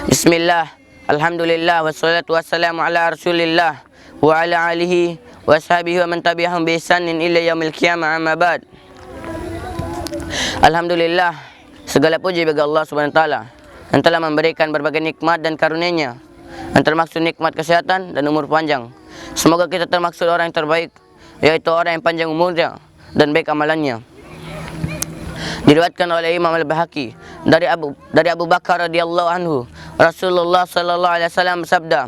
Bismillah, alhamdulillah, wassalatu wassalamu ala rasulillah wa ala alihi wa sahbihi wa man tabi'ahum bi ihsanin ila yaumil qiyamah, amma ba'd. Alhamdulillah, segala puji bagi Allah Subhanahu wa taala yang telah memberikan berbagai nikmat dan karunia-Nya, yang termaksud nikmat kesehatan dan umur panjang. Semoga kita termaksud orang yang terbaik, yaitu orang yang panjang umurnya dan baik amalannya. Diriwayatkan oleh Imam Al-Baihaqi dari Abu Bakar radhiyallahu anhu, Rasulullah sallallahu alaihi wasallam bersabda,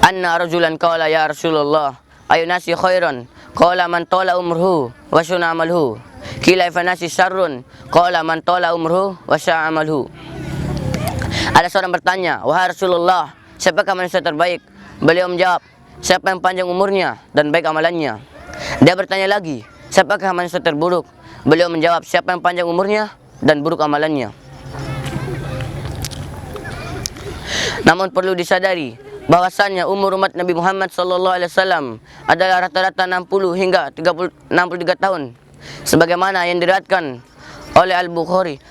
"Anna rajulan qala ya Rasulullah, ayu nasi khairan?" Qala man tala umruhu wa shuna amalhu. Qila fa nasi syarrun? Qala man tala umruhu wa sya'a amalhu. Ada seorang bertanya, "Wahai Rasulullah, siapakah manusia terbaik?" Beliau menjawab, "Siapa yang panjang umurnya dan baik amalannya." Dia bertanya lagi, "Siapakah manusia terburuk?" Beliau menjawab, "Siapa yang panjang umurnya dan buruk amalannya." Namun perlu disadari bahwasannya umur umat Nabi Muhammad SAW adalah rata-rata 60 hingga 63 tahun, sebagaimana yang diriwayatkan oleh Al-Bukhari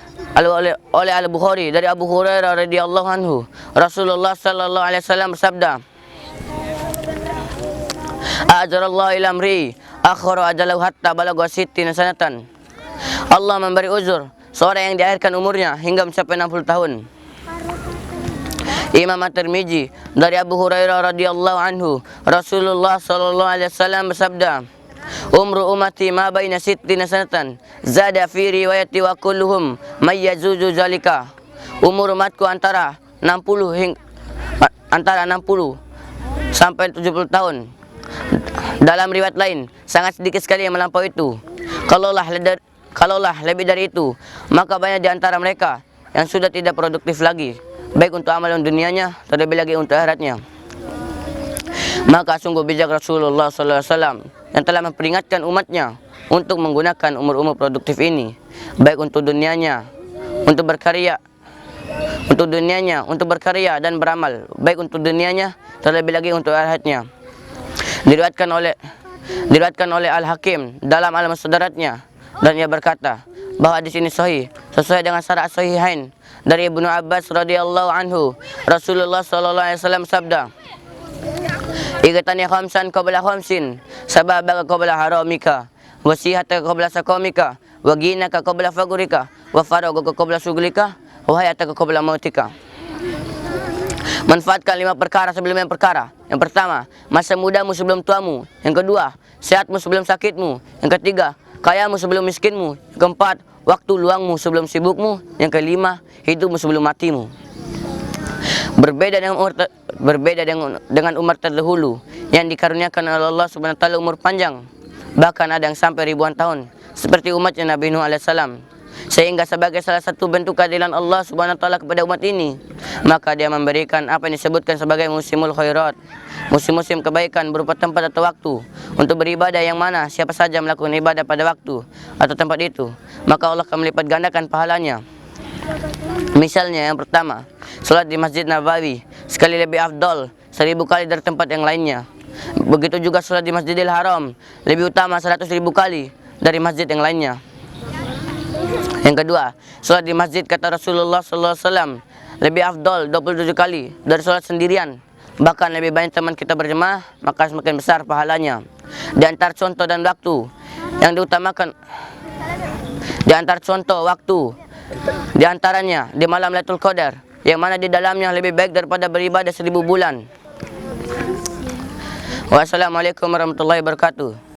dari Abu Hurairah radhiyallahu anhu, Rasulullah sallallahu alaihi wasallam bersabda, "Ajarallahu ila amri akhara ajalahu hatta balagha sittina sanatan." Allah memberi uzur seorang yang diakhirkan umurnya hingga mencapai 60 tahun. Imam At-Tirmidzi dari Abu Hurairah radhiyallahu anhu, Rasulullah sallallahu alaihi wasallam bersabda, "Umru ummati ma baina sittina sanatan, zada fi riwayati wa kulluhum may yazuzu zalika." Umur umatku antara 60 sampai 70 tahun. Dalam riwayat lain, sangat sedikit sekali yang melampaui itu. Kalaulah lebih dari itu, maka banyak di antara mereka yang sudah tidak produktif lagi, baik untuk amalan dunianya, terlebih lagi untuk akhiratnya. Maka sungguh bijak Rasulullah SAW yang telah memperingatkan umatnya untuk menggunakan umur-umur produktif ini, baik untuk dunianya, untuk berkarya, dan beramal, baik untuk dunianya, terlebih lagi untuk akhiratnya. Diriwayatkan oleh Al-Hakim dalam Al-Mustadraknya, dan ia berkata bahwa di sini sahih sesuai dengan syarat sahihain dari Ibnu Abbas radhiyallahu anhu, Rasulullah sallallahu alaihi wasallam sabda, "Igatani khamsan qabla khamsin, sababaka qabla haramika, wa sihataka qabla sakamika, wa ghinaka qabla faqrika, wa faragaka qabla sughlika, wa hayataka qabla mautika." Manfaatkan 5 perkara sebelum yang perkara. Yang pertama, masa mudamu sebelum tuamu. Yang kedua, sehatmu sebelum sakitmu. Yang ketiga, kayamu sebelum miskinmu. Yang keempat, waktu luangmu sebelum sibukmu. Yang kelima, hidupmu sebelum matimu. Berbeda dengan umat terdahulu yang dikaruniakan oleh Allah Subhanahu wa taala umur panjang, bahkan ada yang sampai ribuan tahun, seperti umatnya Nabi Nuh alaihissalam. Sehingga sebagai salah satu bentuk keadilan Allah Subhanahu wa taala kepada umat ini, maka Dia memberikan apa yang disebutkan sebagai musimul khairat, musim-musim kebaikan berupa tempat atau waktu untuk beribadah, yang mana siapa saja melakukan ibadah pada waktu atau tempat itu, maka Allah akan melipat gandakan pahalanya. Misalnya yang pertama, salat di Masjid Nabawi sekali lebih afdal 1000 kali dari tempat yang lainnya. Begitu juga salat di Masjidil Haram lebih utama 100.000 kali dari masjid yang lainnya. Yang kedua, salat di masjid, kata Rasulullah sallallahu alaihi wasallam, lebih afdal 27 kali dari salat sendirian. Bahkan lebih banyak teman kita berjemaah, maka semakin besar pahalanya. Di antara contoh dan waktu yang diutamakan, di antara contoh waktu, di antaranya di malam Lailatul Qadar, yang mana di dalamnya lebih baik daripada beribadah 1000 bulan. Wassalamualaikum warahmatullahi wabarakatuh.